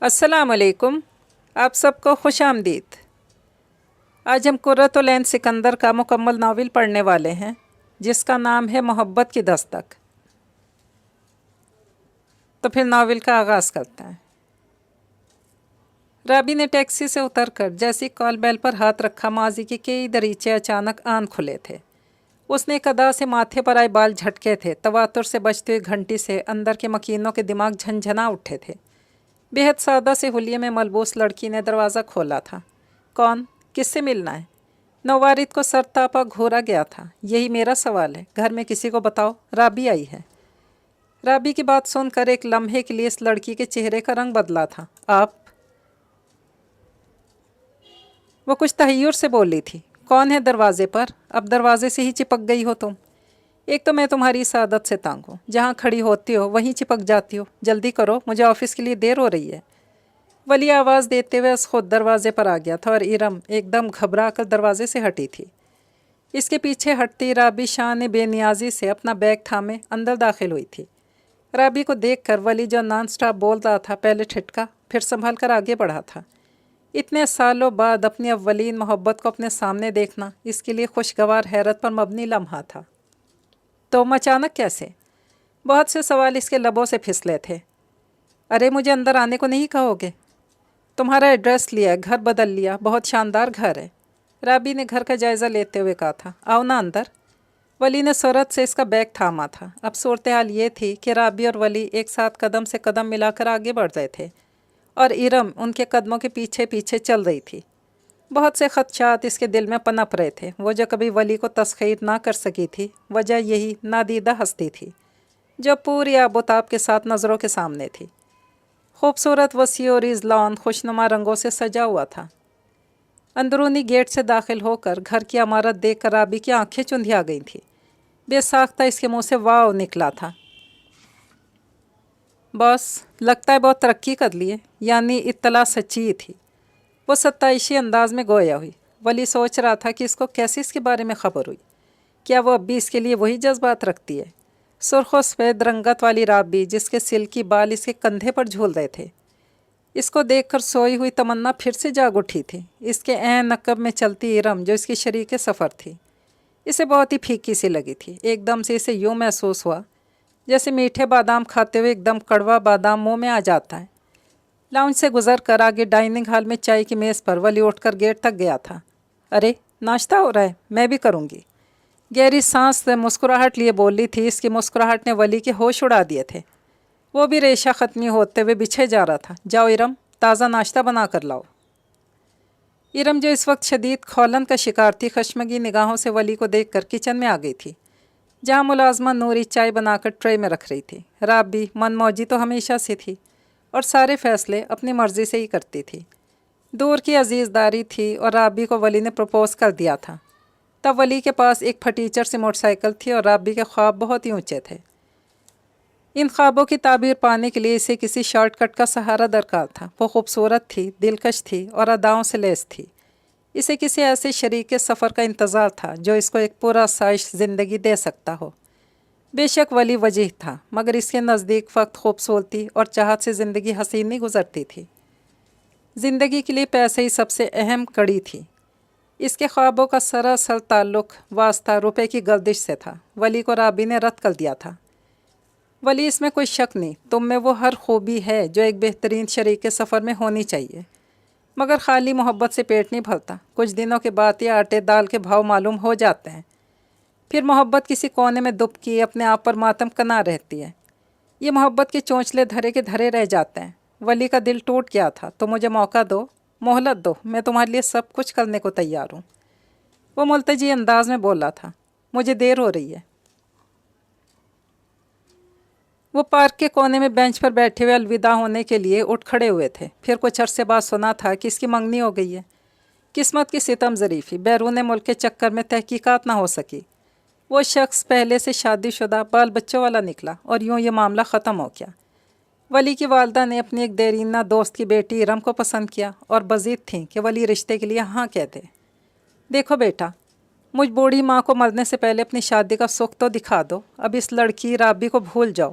السلام علیکم، آپ سب کو خوش آمدید۔ آج ہم قرۃ العین سکندر کا مکمل ناول پڑھنے والے ہیں جس کا نام ہے محبت کی دستک۔ تو پھر ناول کا آغاز کرتے ہیں۔ رابی نے ٹیکسی سے اتر کر جیسی کال بیل پر ہاتھ رکھا، ماضی کے کئی دریچے اچانک آن کھلے تھے۔ اس نے ایک ادا سے ماتھے پر آئے بال جھٹکے تھے، تواتر سے بجتی ہوئی گھنٹی سے اندر کے مکینوں کے دماغ جھنجھنا اٹھے تھے۔ بے حد سادہ سے حلیے میں ملبوس لڑکی نے دروازہ کھولا تھا۔ کون؟ کس سے ملنا ہے؟ نوارد کو سر تاپا گھورا گیا تھا۔ یہی میرا سوال ہے، گھر میں کسی کو بتاؤ، رابی آئی ہے۔ رابی کی بات سن کر ایک لمحے کے لیے اس لڑکی کے چہرے کا رنگ بدلا تھا۔ آپ؟ وہ کچھ تحیر سے بولی تھی۔ کون ہے دروازے پر؟ اب دروازے سے ہی چپک گئی ہو تم۔ ایک تو میں تمہاری سعادت سے تانگ ہوں، جہاں کھڑی ہوتی ہو وہیں چپک جاتی ہو۔ جلدی کرو، مجھے آفس کے لیے دیر ہو رہی ہے۔ ولی آواز دیتے ہوئے از خود دروازے پر آ گیا تھا اور ارم ایک دم گھبرا کر دروازے سے ہٹی تھی۔ اس کے پیچھے ہٹتی رابی شان بے نیازی سے اپنا بیگ تھامے اندر داخل ہوئی تھی۔ رابی کو دیکھ کر ولی جو نان سٹاپ بول رہا تھا، پہلے ٹھٹکا، پھر سنبھل کر آگے بڑھا تھا۔ اتنے سالوں بعد اپنی اولین محبت کو اپنے سامنے دیکھنا اس کے لیے خوشگوار حیرت پر مبنی لمحہ تھا۔ تو اچانک کیسے؟ بہت سے سوال اس کے لبوں سے پھسلے تھے۔ ارے مجھے اندر آنے کو نہیں کہو گے؟ تمہارا ایڈریس لیا، گھر بدل لیا، بہت شاندار گھر ہے۔ رابی نے گھر کا جائزہ لیتے ہوئے کہا تھا۔ آؤ نا اندر۔ ولی نے سرعت سے اس کا بیگ تھاما تھا۔ اب صورتحال یہ تھی کہ رابی اور ولی ایک ساتھ قدم سے قدم ملا کر آگے بڑھ رہے تھے اور ارم ان کے قدموں کے پیچھے پیچھے چل رہی تھی۔ بہت سے خدشات اس کے دل میں پنپ رہے تھے، وہ جو کبھی ولی کو تسخیر نہ کر سکی تھی۔ وجہ یہی نادیدہ ہستی تھی جو پوری آب و تاب کے ساتھ نظروں کے سامنے تھی۔ خوبصورت وسیع و ریز لان خوشنما رنگوں سے سجا ہوا تھا۔ اندرونی گیٹ سے داخل ہو کر گھر کی عمارت دیکھ کر رابی کی آنکھیں چندھیا گئی تھیں۔ بے ساختہ اس کے منہ سے واو نکلا تھا۔ باس، لگتا ہے بہت ترقی کر لی ہے۔ یعنی اطلاع سچی ہی تھی۔ وہ ستائشی انداز میں گویا ہوئی۔ ولی سوچ رہا تھا کہ اس کو کیسے اس کے بارے میں خبر ہوئی۔ کیا وہ اب بھی اس کے لیے وہی جذبات رکھتی ہے؟ سرخ و سفید رنگت والی رابی جس کے سلکی بال اس کے کندھے پر جھول رہے تھے، اس کو دیکھ کر سوئی ہوئی تمنا پھر سے جاگ اٹھی تھی۔ اس کے عین نقب میں چلتی ارم جو اس کی شریک سفر تھی، اسے بہت ہی پھیکی سی لگی تھی۔ ایک دم سے اسے یوں محسوس ہوا جیسے میٹھے بادام کھاتے ہوئے ایک دم کڑوا بادام منہ میں آ جاتا ہے۔ لاؤنج سے گزر کر آگے ڈائننگ ہال میں چائے کی میز پر ولی اٹھ کر گیٹ تک گیا تھا۔ ارے ناشتہ ہو رہا ہے، میں بھی کروں گی۔ گہری سانس سے مسکراہٹ لیے بولی تھی۔ اس کی مسکراہٹ نے ولی کے ہوش اڑا دیے تھے۔ وہ بھی ریشہ ختمی ہوتے ہوئے بچھے جا رہا تھا۔ جاؤ ارم، تازہ ناشتہ بنا کر لاؤ۔ ارم جو اس وقت شدید کھولن کا شکار تھی، خشمگی نگاہوں سے ولی کو دیکھ کر کچن میں آ گئی تھی، جہاں ملازمہ نوری چائے بنا کر ٹرے میں رکھ رہی تھی۔ رابی من موجی تو ہمیشہ سے تھی اور سارے فیصلے اپنی مرضی سے ہی کرتی تھی۔ دور کی عزیز داری تھی اور رابی کو ولی نے پرپوز کر دیا تھا۔ تب ولی کے پاس ایک پھٹیچر سی موٹر سائیکل تھی اور رابی کے خواب بہت ہی اونچے تھے۔ ان خوابوں کی تعبیر پانے کے لیے اسے کسی شارٹ کٹ کا سہارا درکار تھا۔ وہ خوبصورت تھی، دلکش تھی اور اداؤں سے لیس تھی۔ اسے کسی ایسے شریک سفر کا انتظار تھا جو اس کو ایک پرآسائش زندگی دے سکتا ہو۔ بے شک ولی وجیح تھا، مگر اس کے نزدیک فقط خوبصورتی اور چاہت سے زندگی حسین نہیں گزرتی تھی۔ زندگی کے لیے پیسے ہی سب سے اہم کڑی تھی۔ اس کے خوابوں کا سراسر تعلق واسطہ روپے کی گردش سے تھا۔ ولی کو رابی نے رد کر دیا تھا۔ ولی اس میں کوئی شک نہیں، تم میں وہ ہر خوبی ہے جو ایک بہترین شریک سفر میں ہونی چاہیے، مگر خالی محبت سے پیٹ نہیں بھرتا۔ کچھ دنوں کے بعد یہ آٹے دال کے بھاؤ معلوم ہو جاتے ہیں، پھر محبت کسی کونے میں دبکی اپنے آپ پر ماتم کنا رہتی ہے۔ یہ محبت کے چونچلے دھرے کے دھرے رہ جاتے ہیں۔ ولی کا دل ٹوٹ گیا تھا۔ تو مجھے موقع دو، مہلت دو، میں تمہارے لیے سب کچھ کرنے کو تیار ہوں، وہ ملتجی انداز میں بولا تھا۔ مجھے دیر ہو رہی ہے۔ وہ پارک کے کونے میں بینچ پر بیٹھے ہوئے الوداع ہونے کے لیے اٹھ کھڑے ہوئے تھے۔ پھر کچھ عرصے بعد سنا تھا کہ اس کی منگنی ہو گئی ہے۔ قسمت کی ستم ظریفی، بیرون ملک کے چکر میں تحقیقات نہ ہو سکی۔ وہ شخص پہلے سے شادی شدہ بال بچوں والا نکلا اور یوں یہ معاملہ ختم ہو گیا۔ ولی کی والدہ نے اپنی ایک دیرینہ دوست کی بیٹی ارم کو پسند کیا اور بضید تھیں کہ ولی رشتے کے لیے ہاں کہتے۔ دیکھو بیٹا، مجھ بوڑھی ماں کو مرنے سے پہلے اپنی شادی کا سکھ تو دکھا دو۔ اب اس لڑکی رابی کو بھول جاؤ۔